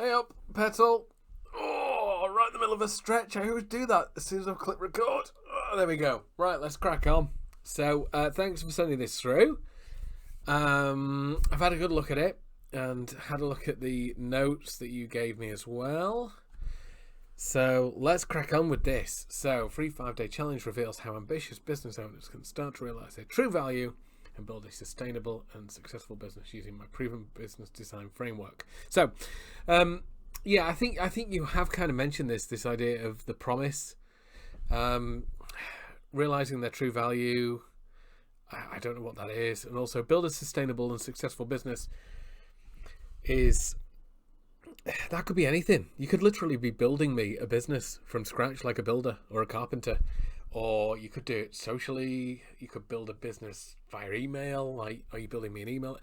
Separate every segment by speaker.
Speaker 1: Hey up, petal. Oh, right in the middle of a stretch. I always do that as soon as I click record. Oh, there we go. Right, let's crack on. So, thanks for sending this through. I've had a good look at it and had a look at the notes that you gave me as well. So, let's crack on with this. So, free 5-day challenge reveals how ambitious business owners can start to realize their true value and build a sustainable and successful business using my proven business design framework. So, yeah, I think you have kind of mentioned this idea of the promise, realizing their true value. I don't know what that is, and also build a sustainable and successful business is that could be anything. You could literally be building me a business from scratch, like a builder or a carpenter. Or you could do it socially. You could build a business via email. Like, are you building me an email?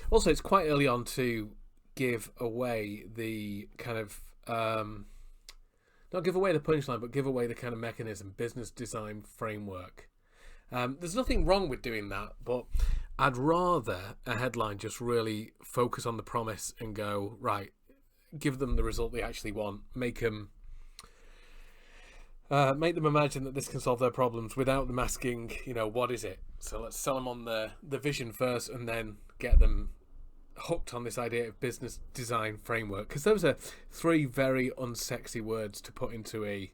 Speaker 1: Also, it's quite early on to give away the kind of not give away the punchline, but give away the kind of mechanism, business design framework. There's nothing wrong with doing that, but I'd rather a headline just really focus on the promise and go, right, give them the result they actually want, make them imagine that this can solve their problems without them asking, what is it? So let's sell them on the vision first and then get them hooked on this idea of business design framework. Because those are three very unsexy words to put into a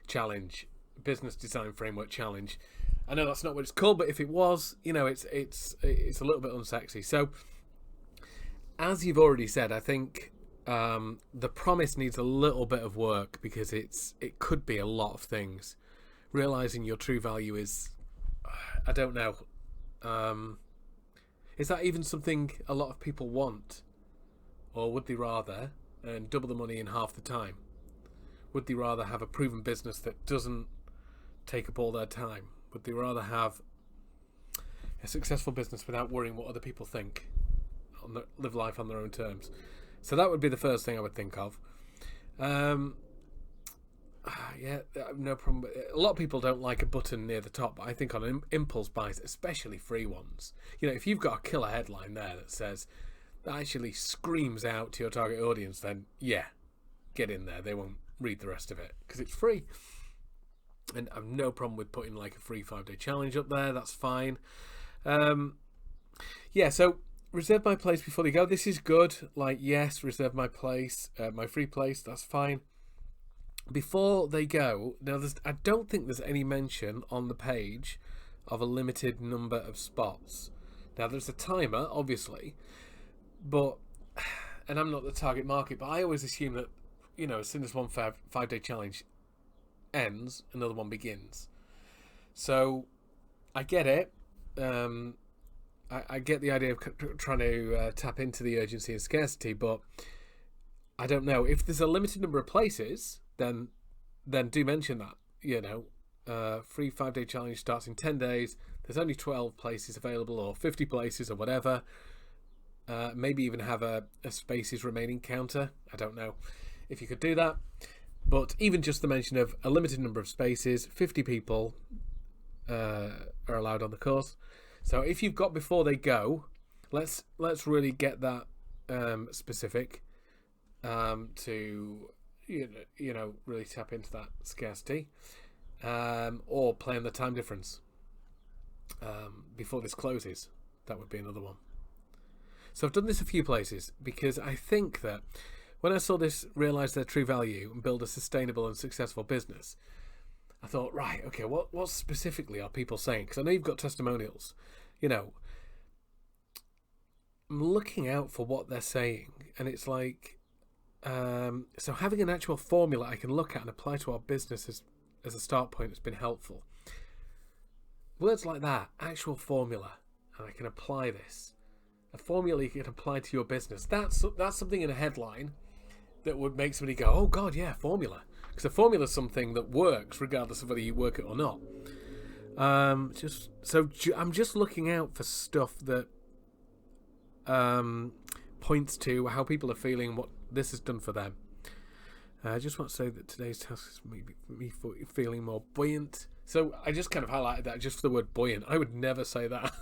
Speaker 1: challenge, business design framework challenge. I know that's not what it's called, but if it was, it's a little bit unsexy. So as you've already said, I think the promise needs a little bit of work because it could be a lot of things. Realizing your true value is, I don't know, is that even something a lot of people want, or would they rather earn double the money in half the time? Would they rather have a proven business that doesn't take up all their time? Would they rather have a successful business without worrying what other people think, live life on their own terms? So that would be the first thing I would think of. Yeah, no problem. A lot of people don't like a button near the top, but I think on impulse buys, especially free ones, if you've got a killer headline there that actually screams out to your target audience, then yeah, get in there. They won't read the rest of it because it's free. And I've no problem with putting like a free 5-day challenge up there. That's fine. Yeah, so reserve my place before they go. This is good. Like, yes, reserve my place, my free place. That's fine. Before they go, now I don't think there's any mention on the page of a limited number of spots. Now, there's a timer, obviously, and I'm not the target market, but I always assume that, as soon as one 5-day challenge ends, another one begins. So I get it. I get the idea of trying to tap into the urgency and scarcity, but I don't know if there's a limited number of places. Then do mention that. Free 5-day challenge starts in 10 days. There's only 12 places available, or 50 places, or whatever. Maybe even have a spaces remaining counter. I don't know if you could do that. But even just the mention of a limited number of spaces, 50 people are allowed on the course. So if you've got before they go, let's really get that specific to really tap into that scarcity, or play on the time difference before this closes. That would be another one. So I've done this a few places because I think that when I saw this, realize their true value and build a sustainable and successful business, I thought, right, okay, what specifically are people saying? Because I know you've got testimonials. I'm looking out for what they're saying, and it's like, so having an actual formula I can look at and apply to our business as a start point has been helpful. Words like that, actual formula, and I can apply this. A formula you can apply to your business. That's something in a headline that would make somebody go, oh God, yeah, formula. Because a formula is something that works regardless of whether you work it or not. I'm just looking out for stuff that points to how people are feeling, what this has done for them. I just want to say that today's task is me feeling more buoyant. So I just kind of highlighted that just for the word buoyant. I would never say that.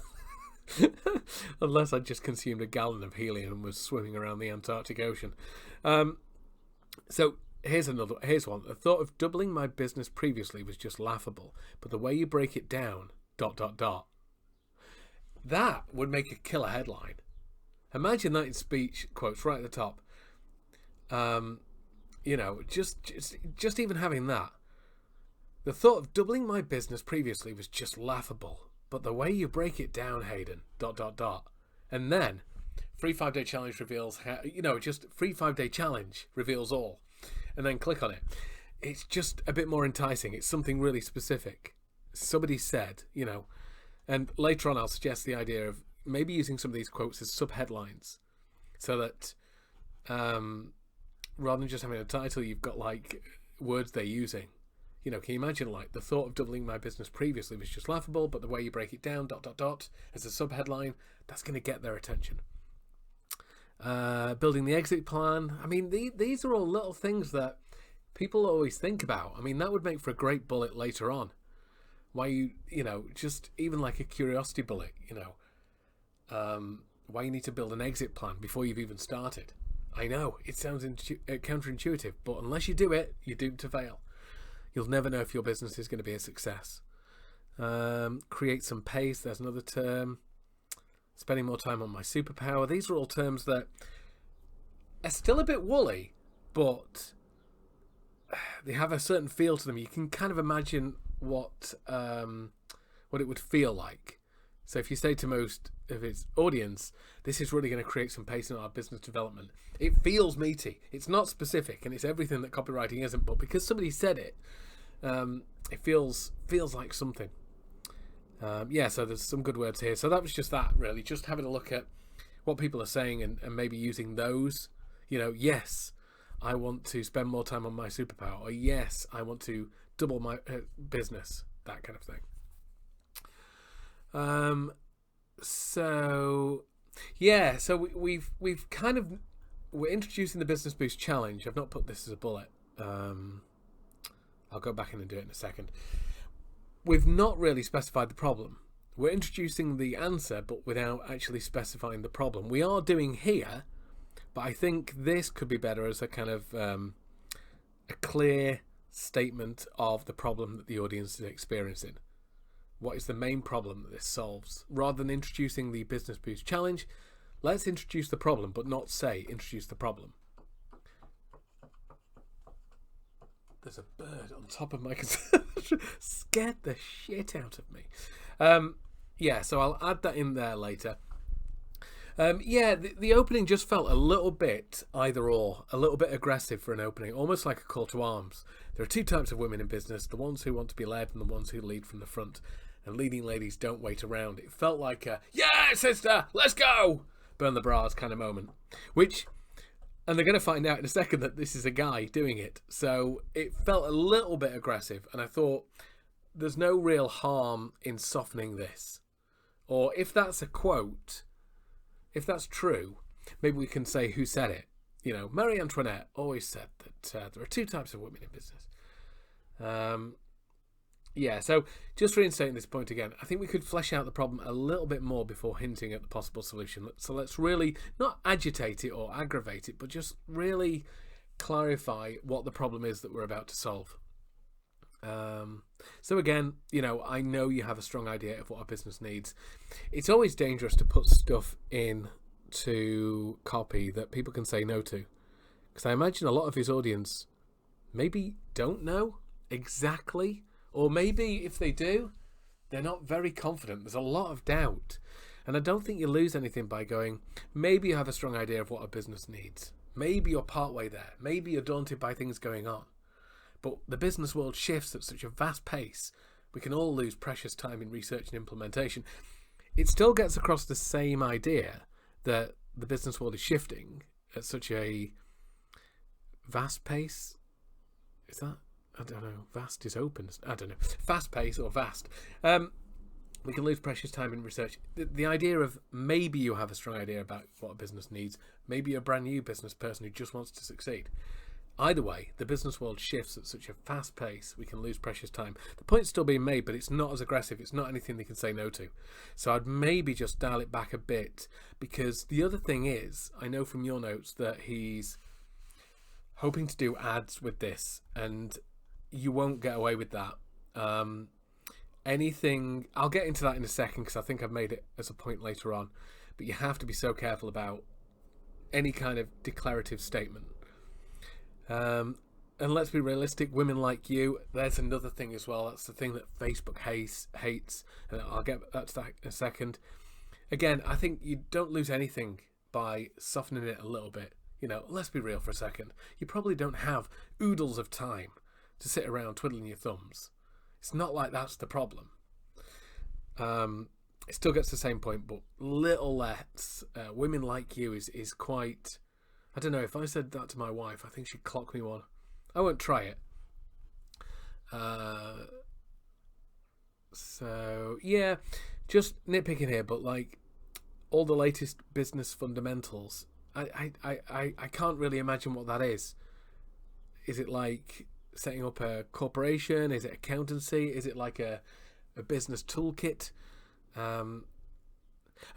Speaker 1: Unless I just consumed a gallon of helium and was swimming around the Antarctic Ocean. So here's one. The thought of doubling my business previously was just laughable, but the way you break it down, ... That would make a killer headline. Imagine that in speech quotes right at the top. Just even having that. The thought of doubling my business previously was just laughable, but the way you break it down, Hayden, ... And then, free 5-day challenge reveals how, just free 5-day challenge reveals all. And then click on it. It's just a bit more enticing. It's something really specific. Somebody said, and later on I'll suggest the idea of maybe using some of these quotes as subheadlines so that rather than just having a title, you've got like words they're using. Can you imagine like the thought of doubling my business previously was just laughable, but the way you break it down, ... as a subheadline, that's going to get their attention. Building the exit plan. I mean, these are all little things that people always think about. I mean, that would make for a great bullet later on. Why just even like a curiosity bullet, why you need to build an exit plan before you've even started. I know, it sounds counterintuitive, but unless you do it, you're doomed to fail. You'll never know if your business is going to be a success. Create some pace, there's another term. Spending more time on my superpower. These are all terms that are still a bit woolly, but they have a certain feel to them. You can kind of imagine what it would feel like. So if you say to most of its audience, this is really going to create some pace in our business development, it feels meaty. It's not specific, and it's everything that copywriting isn't, but because somebody said it, it feels like something. So there's some good words here. So that was just that, really. Just having a look at what people are saying and maybe using those. Yes, I want to spend more time on my superpower. Or yes, I want to double my business. That kind of thing. So we've kind of, we're introducing the Business Boost Challenge. I've not put this as a bullet. I'll go back in and do it in a second. We've not really specified the problem. We're introducing the answer, but without actually specifying the problem. We are doing here, but I think this could be better as a kind of a clear statement of the problem that the audience is experiencing. What is the main problem that this solves? Rather than introducing the Business Boost Challenge, let's introduce the problem, but not say introduce the problem. There's a bird on top of my scared the shit out of me. So I'll add that in there later. The opening just felt a little bit either or, a little bit aggressive for an opening, almost like a call to arms. There are two types of women in business, the ones who want to be led and the ones who lead from the front. And leading ladies don't wait around. It felt like a, yeah, sister, let's go, burn the bras kind of moment. And they're going to find out in a second that this is a guy doing it. So it felt a little bit aggressive. And I thought, there's no real harm in softening this. Or if that's a quote, if that's true, maybe we can say who said it. Marie Antoinette always said that there are two types of women in business. So just reinstating this point again, I think we could flesh out the problem a little bit more before hinting at the possible solution. So let's really not agitate it or aggravate it, but just really clarify what the problem is that we're about to solve. So again, I know you have a strong idea of what a business needs. It's always dangerous to put stuff in to copy that people can say no to, because I imagine a lot of his audience maybe don't know exactly, or maybe if they do, they're not very confident. There's a lot of doubt, and I don't think you lose anything by going, maybe you have a strong idea of what a business needs, maybe you're partway there, maybe you're daunted by things going on, but the business world shifts at such a vast pace, we can all lose precious time in research and implementation. It still gets across the same idea that the business world is shifting at such a vast pace. Is that? I don't know. Vast is open. I don't know. Fast pace or vast. We can lose precious time in research. The idea of maybe you have a strong idea about what a business needs. Maybe you're a brand new business person who just wants to succeed. Either way, the business world shifts at such a fast pace, we can lose precious time. The point's still being made, but it's not as aggressive. It's not anything they can say no to. So I'd maybe just dial it back a bit, because the other thing is, I know from your notes that he's hoping to do ads with this, and you won't get away with that. Anything, I'll get into that in a second, because I think I've made it as a point later on, but you have to be so careful about any kind of declarative statement. And let's be realistic, women like you, there's another thing as well. That's the thing that Facebook hates, and I'll get that to that in a second. Again, I think you don't lose anything by softening it a little bit. You know, let's be real for a second. You probably don't have oodles of time to sit around twiddling your thumbs. It's not like that's the problem. It still gets the same point, but little less. Women like you is quite... I don't know, if I said that to my wife, I think she'd clock me one. I won't try it. So, yeah, just nitpicking here, but like all the latest business fundamentals, I can't really imagine what that is. Is it like setting up a corporation? Is it accountancy? Is it like a business toolkit? And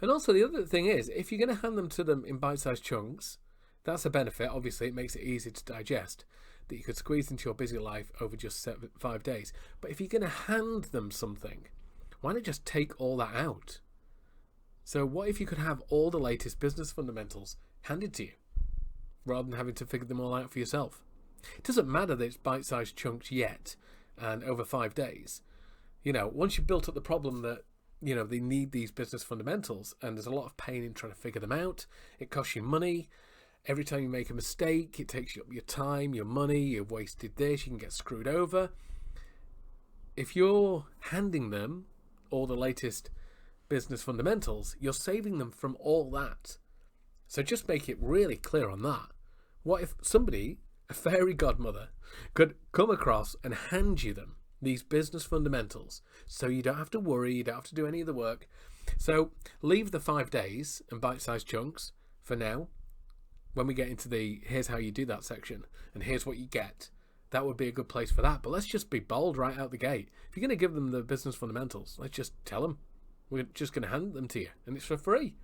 Speaker 1: also the other thing is, if you're going to hand them to them in bite-sized chunks, that's a benefit. Obviously, it makes it easy to digest, that you could squeeze into your busy life over just 5 days. But if you're going to hand them something, why not just take all that out? So what if you could have all the latest business fundamentals handed to you, rather than having to figure them all out for yourself? It doesn't matter that it's bite-sized chunks yet, and over 5 days. You know, once you've built up the problem that, you know, they need these business fundamentals, and there's a lot of pain in trying to figure them out, it costs you money. Every time you make a mistake, it takes you up your time, your money, you've wasted this, you can get screwed over. If you're handing them all the latest business fundamentals, you're saving them from all that. So just make it really clear on that. What if somebody, a fairy godmother, could come across and hand you them, these business fundamentals, so you don't have to worry, you don't have to do any of the work. So leave the 5 days and bite-sized chunks for now. When we get into the here's how you do that section and here's what you get, that would be a good place for that. But let's just be bold right out the gate. If you're going to give them the business fundamentals, let's just tell them we're just going to hand them to you, and it's for free.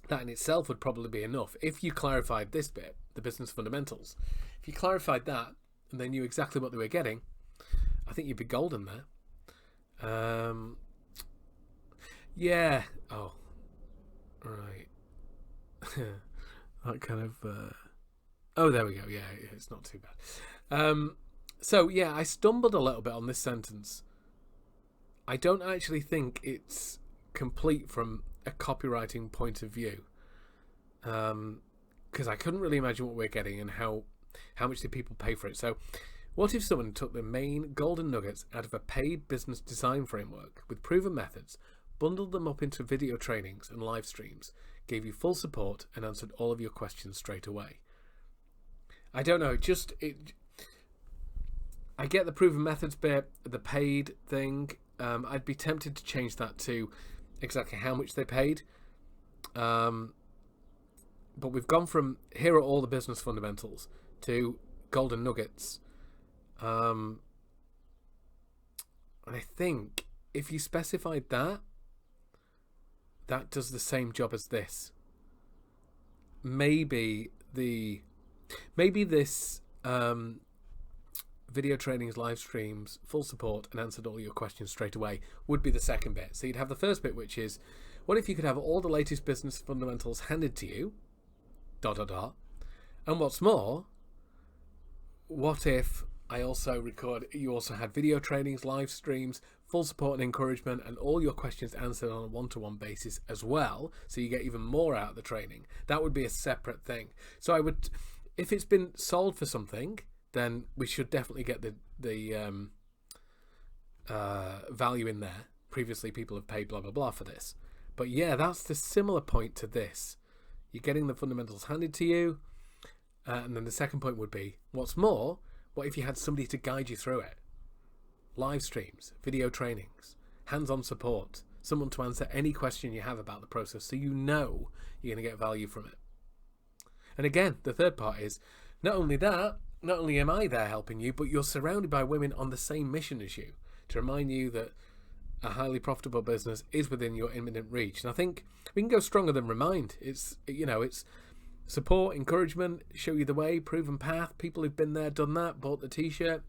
Speaker 1: That in itself would probably be enough if you clarified this bit, the business fundamentals. If you clarified that and they knew exactly what they were getting, I think you'd be golden there. Yeah. Oh, right. That kind of... Oh, there we go. Yeah, it's not too bad. So, yeah, I stumbled a little bit on this sentence. I don't actually think it's complete from a copywriting point of view. Because I couldn't really imagine what we're getting and how much did people pay for it. So, what if someone took the main golden nuggets out of a paid business design framework with proven methods, bundled them up into video trainings and live streams, gave you full support, and answered all of your questions straight away? I don't know. I get the proven methods bit, the paid thing. I'd be tempted to change that to exactly how much they paid. But we've gone from here are all the business fundamentals to golden nuggets. And I think if you specified that does the same job as this. Maybe this video trainings, live streams, full support, and answered all your questions straight away would be the second bit. So you'd have the first bit, which is, what if you could have all the latest business fundamentals handed to you, ... And what's more, what if you also had video trainings, live streams, full support and encouragement, and all your questions answered on a one-to-one basis as well, so you get even more out of the training. That would be a separate thing. So if it's been sold for something, then we should definitely get the value in there. Previously, people have paid blah, blah, blah for this. But yeah, that's the similar point to this. You're getting the fundamentals handed to you. And then the second point would be, what's more, what if you had somebody to guide you through it? Live streams, video trainings, hands-on support, someone to answer any question you have about the process so you know you're going to get value from it. And again, the third part is, Not only that, not only am I there helping you, but you're surrounded by women on the same mission as you to remind you that a highly profitable business is within your imminent reach. And I think we can go stronger than remind. It's support, encouragement, show you the way, proven path, people who've been there, done that, bought the t-shirt.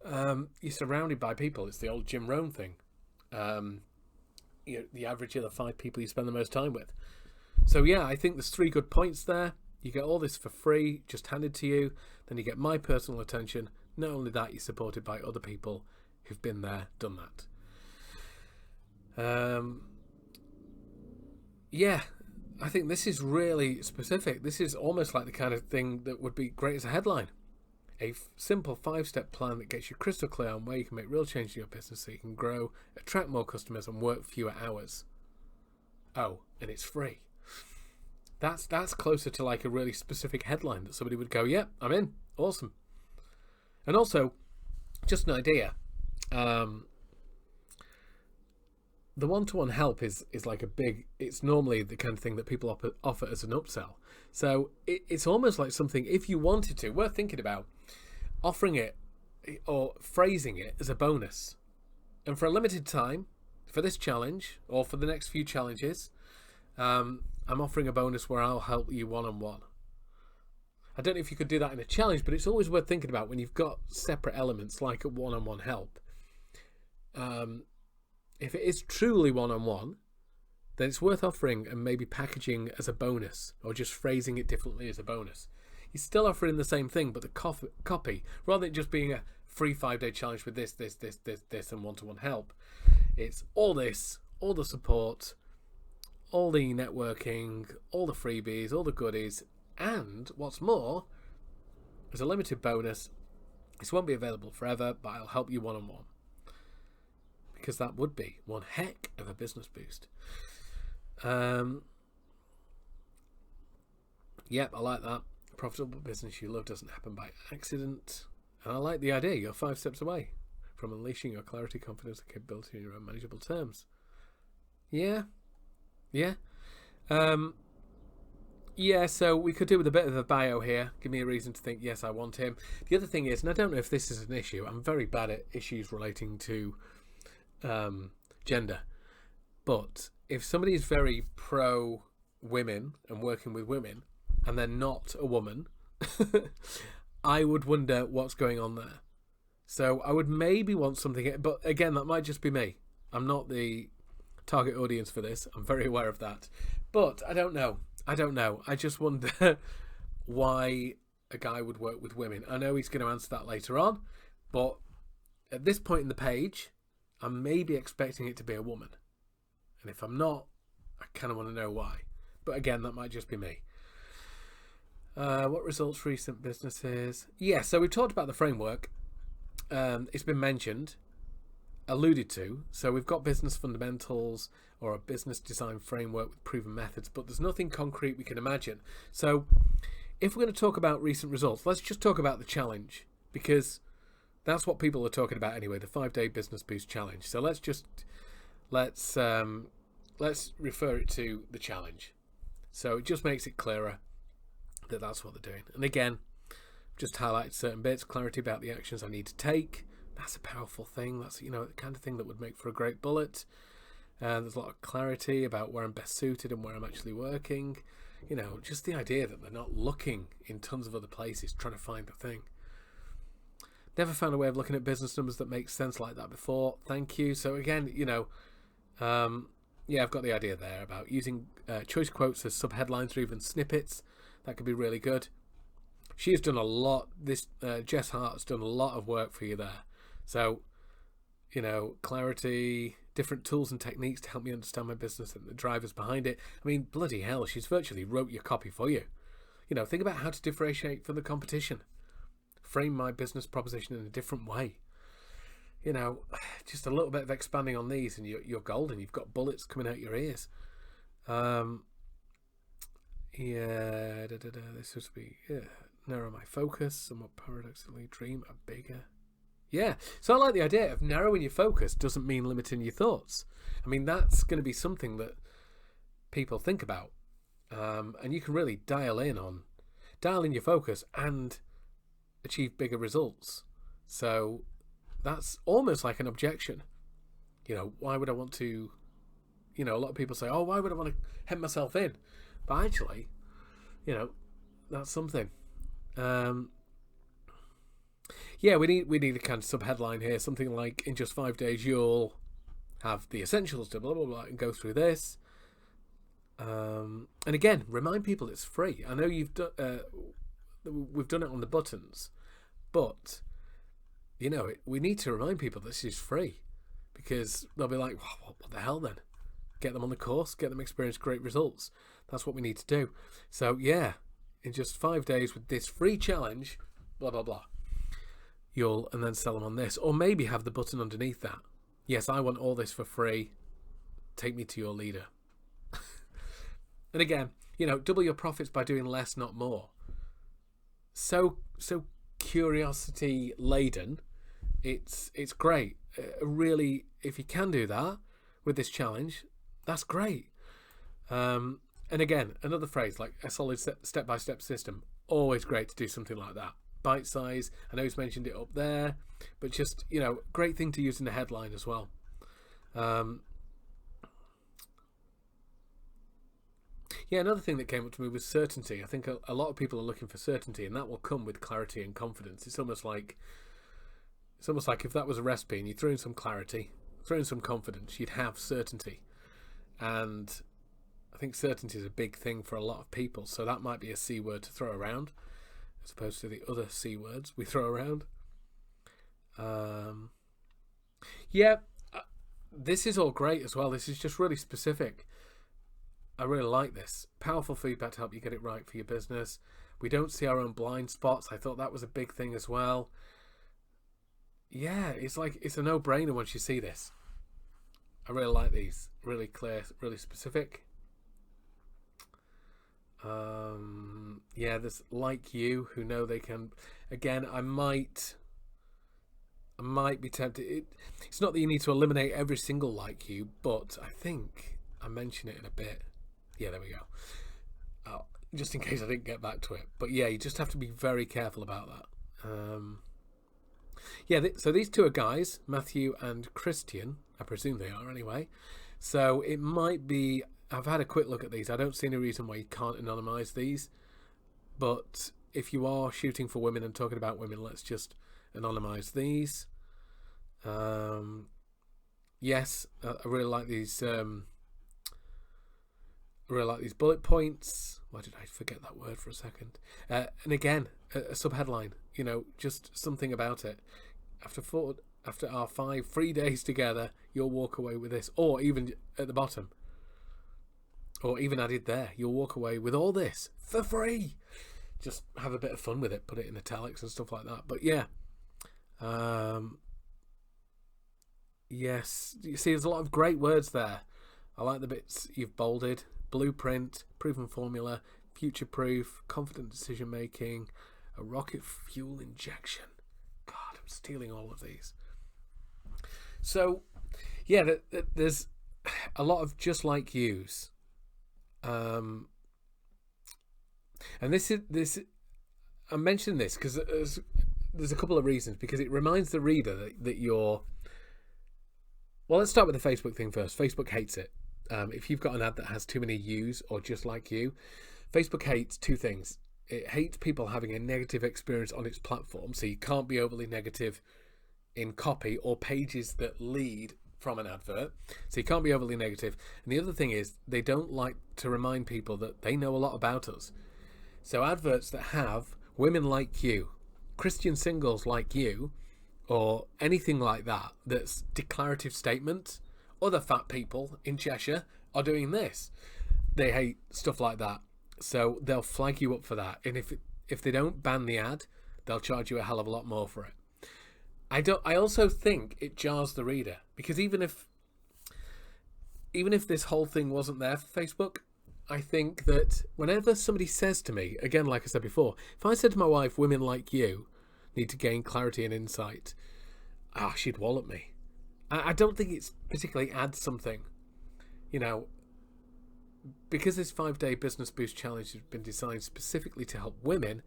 Speaker 1: You're surrounded by people. It's the old Jim Rohn thing. The average of the 5 people you spend the most time with. So yeah, I think there's 3 good points there. You get all this for free, just handed to you. Then you get my personal attention. Not only that, you're supported by other people who've been there, done that. Yeah, I think this is really specific. This is almost like the kind of thing that would be great as a headline. A simple 5-step plan that gets you crystal clear on where you can make real change in your business so you can grow, attract more customers, and work fewer hours. Oh, and it's free. That's closer to like a really specific headline that somebody would go, yeah, I'm in. Awesome. And also, just an idea. The one-to-one help is like it's normally the kind of thing that people offer as an upsell. So it's almost like something, if you wanted to, worth thinking about offering it or phrasing it as a bonus. And for a limited time, for this challenge or for the next few challenges, I'm offering a bonus where I'll help you one-on-one. I don't know if you could do that in a challenge, but it's always worth thinking about when you've got separate elements like a one-on-one help. If it is truly one-on-one, then it's worth offering and maybe packaging as a bonus or just phrasing it differently as a bonus. You're still offering the same thing, but the copy, rather than just being a free 5-day challenge with this, and one-to-one help, it's all this, all the support, all the networking, all the freebies, all the goodies, and what's more, as a limited bonus, this won't be available forever, but I'll help you one-on-one. Because that would be one heck of a business boost. Yep, I like that. A profitable business you love doesn't happen by accident. And I like the idea. You're 5 steps away from unleashing your clarity, confidence, and capability in your own manageable terms. Yeah. So we could do with a bit of a bio here. Give me a reason to think, yes, I want him. The other thing is, and I don't know if this is an issue, I'm very bad at issues relating to gender, but if somebody is very pro women and working with women and they're not a woman, I would wonder what's going on there. So I would maybe want something, but again, that might just be me. I'm not the target audience for this. I'm very aware of that, but I don't know. I just wonder why a guy would work with women. I know he's going to answer that later on, but at this point in the page, I'm maybe expecting it to be a woman. And if I'm not, I kind of want to know why. But again, that might just be me. What results recent businesses? Yeah, so we've talked about the framework. It's been mentioned, alluded to. So we've got business fundamentals or a business design framework with proven methods, but there's nothing concrete we can imagine. So if we're going to talk about recent results, let's just talk about the challenge, because that's what people are talking about anyway, the 5-day business boost challenge. So let's refer it to the challenge. So it just makes it clearer that that's what they're doing. And again, just highlighted certain bits, clarity about the actions I need to take. That's a powerful thing. That's, the kind of thing that would make for a great bullet. There's a lot of clarity about where I'm best suited and where I'm actually working. Just the idea that they're not looking in tons of other places trying to find the thing. Never found a way of looking at business numbers that makes sense like that before. Thank you. So again, I've got the idea there about using choice quotes as subheadlines or even snippets. That could be really good. She has done a lot. Jess Hart has done a lot of work for you there. So, clarity, different tools and techniques to help me understand my business and the drivers behind it. I mean, bloody hell, she's virtually wrote your copy for you. Think about how to differentiate from the competition. Frame my business proposition in a different way. Just a little bit of expanding on these and you're golden. You've got bullets coming out your ears. This would be narrow my focus, somewhat paradoxically dream a bigger. Yeah, so I like the idea of narrowing your focus doesn't mean limiting your thoughts. I mean, that's going to be something that people think about, and you can really dial in your focus and achieve bigger results. So that's almost like an objection. Why would I want to, a lot of people say, oh, why would I want to hem myself in? But actually, that's something. Yeah, we need a kind of subheadline here, something like, in just 5 days you'll have the essentials to blah blah blah, and go through this. And again, remind people it's free. I know we've done it on the buttons, but we need to remind people this is free, because they'll be like, what the hell then? Get them on the course, get them experience great results. That's what we need to do. So yeah, in just 5 days with this free challenge, blah blah blah, and then sell them on this, or maybe have the button underneath that. Yes, I want all this for free. Take me to your leader. And again, double your profits by doing less, not more. So curiosity laden. It's great. Really, if you can do that with this challenge, that's great. And again, another phrase like a solid step-by-step system. Always great to do something like that. Bite size. I know he's mentioned it up there, but just, great thing to use in the headline as well. Yeah, another thing that came up to me was certainty. I think a lot of people are looking for certainty, and that will come with clarity and confidence. It's almost like if that was a recipe and you threw in some clarity, throw in some confidence, you'd have certainty. And I think certainty is a big thing for a lot of people. So that might be a C word to throw around, as opposed to the other C words we throw around. Yeah, this is all great as well. This is just really specific. I really like this. Powerful feedback to help you get it right for your business. We don't see our own blind spots. I thought that was a big thing as well. Yeah, it's a no-brainer once you see this. I really like these. Really clear, really specific. Yeah, there's like you who know they can. Again, I might be tempted. It's not that you need to eliminate every single like you, but I think I mention it in a bit. Yeah, there we go. Just in case I didn't get back to it. But yeah, you just have to be very careful about that. Yeah, so these two are guys, Matthew and Christian. I presume they are anyway. So it might be, I've had a quick look at these. I don't see any reason why you can't anonymize these. But if you are shooting for women and talking about women, let's just anonymize these. Yes, I really like these. I really like these bullet points. Why did I forget that word for a second? And again, a subheadline. Just something about it. After our 5 free days together, you'll walk away with this, or even at the bottom, or even added there, you'll walk away with all this for free. Just have a bit of fun with it. Put it in italics and stuff like that. But yeah. Yes, you see, there's a lot of great words there. I like the bits you've bolded. Blueprint, proven formula, future-proof, confident decision-making, a rocket fuel injection. God, I'm stealing all of these. So, yeah, there's a lot of just like yous. And this I'm mentioning this because there's a couple of reasons. Because it reminds the reader that you're... Well, let's start with the Facebook thing first. Facebook hates it. If you've got an ad that has too many yous or just like you, Facebook hates two things. It hates people having a negative experience on its platform, so you can't be overly negative in copy or pages that lead from an advert, so you can't be overly negative. And the other thing is, they don't like to remind people that they know a lot about us. So adverts that have women like you, Christian singles like you, or anything like that, that's declarative statements. Other fat people in Cheshire are doing this. They hate stuff like that, so they'll flag you up for that. And if they don't ban the ad, they'll charge you a hell of a lot more for it. I also think it jars the reader, because even if this whole thing wasn't there for Facebook, I think that whenever somebody says to me, again, like I said before, if I said to my wife, women like you need to gain clarity and insight, she'd wallop me. I don't think it's particularly adds something, because this 5-day business boost challenge has been designed specifically to help women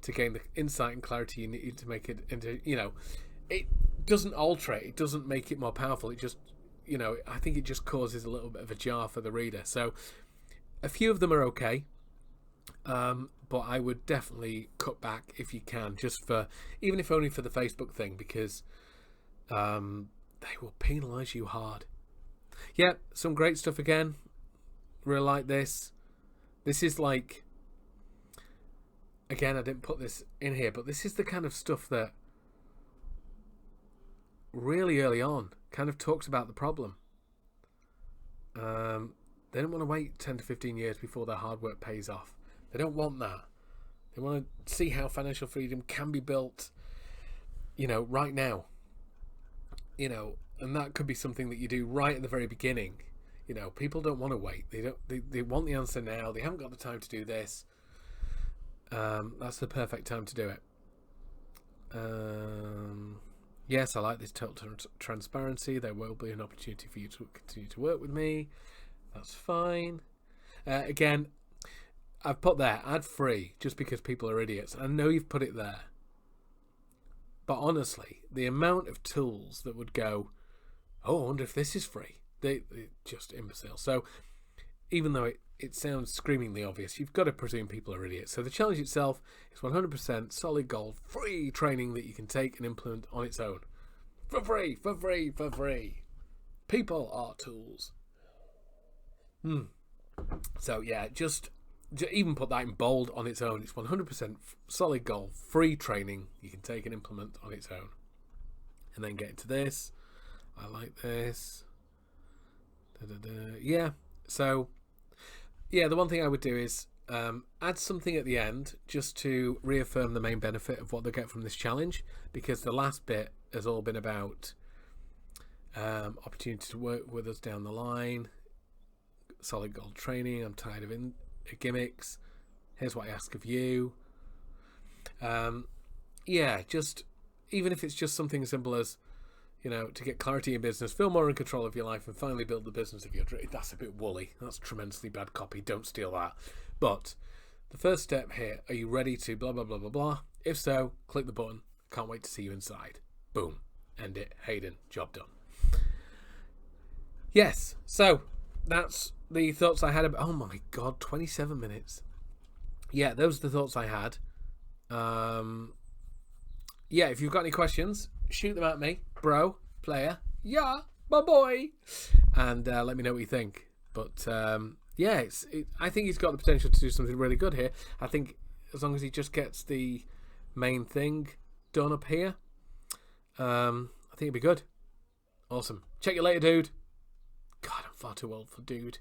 Speaker 1: to gain the insight and clarity you need to make it into, it doesn't alter it. It doesn't make it more powerful. It just, I think it just causes a little bit of a jar for the reader. So a few of them are okay. But I would definitely cut back if you can, just for, even if only for the Facebook thing, because they will penalise you hard. Yeah, some great stuff again. Really like this. This is like, again, I didn't put this in here, but this is the kind of stuff that really early on kind of talks about the problem. They don't want to wait 10 to 15 years before their hard work pays off. They don't want that. They want to see how financial freedom can be built, right now. And that could be something that you do right at the very beginning. People don't want to wait. They want the answer now. They haven't got the time to do this. That's the perfect time to do it. Yes, I like this total transparency. There will be an opportunity for you to continue to work with me. That's fine. Again, I've put there ad free just because people are idiots. I know you've put it there, but honestly, the amount of tools that would go, oh, I wonder if this is free. They're just imbecile. So even though it sounds screamingly obvious, you've got to presume people are idiots. So the challenge itself is 100% solid gold free training that you can take and implement on its own. For free, for free, for free. People are tools. So yeah, just even put that in bold on its own. It's 100% solid gold free training you can take and implement on its own. And then get into this. I like this. Yeah. So yeah, the one thing I would do is add something at the end just to reaffirm the main benefit of what they get from this challenge, because the last bit has all been about opportunity to work with us down the line, solid gold training, I'm tired of gimmicks, here's what I ask of you. Yeah, just even if it's just something as simple as, to get clarity in business, feel more in control of your life, and finally build the business of your dream. That's a bit woolly. That's tremendously bad copy. Don't steal that. But the first step here, are you ready to blah, blah, blah, blah, blah? If so, click the button. Can't wait to see you inside. Boom. End it. Hayden. Job done. Yes. So that's the thoughts I had about, oh my God, 27 minutes. Yeah, those are the thoughts I had. Yeah, if you've got any questions, shoot them at me, bro, player, yeah, my boy, and let me know what you think. But yeah, I think he's got the potential to do something really good here. I think as long as he just gets the main thing done up here, I think it'd be good. Awesome. Check you later, dude. God, I'm far too old for dude.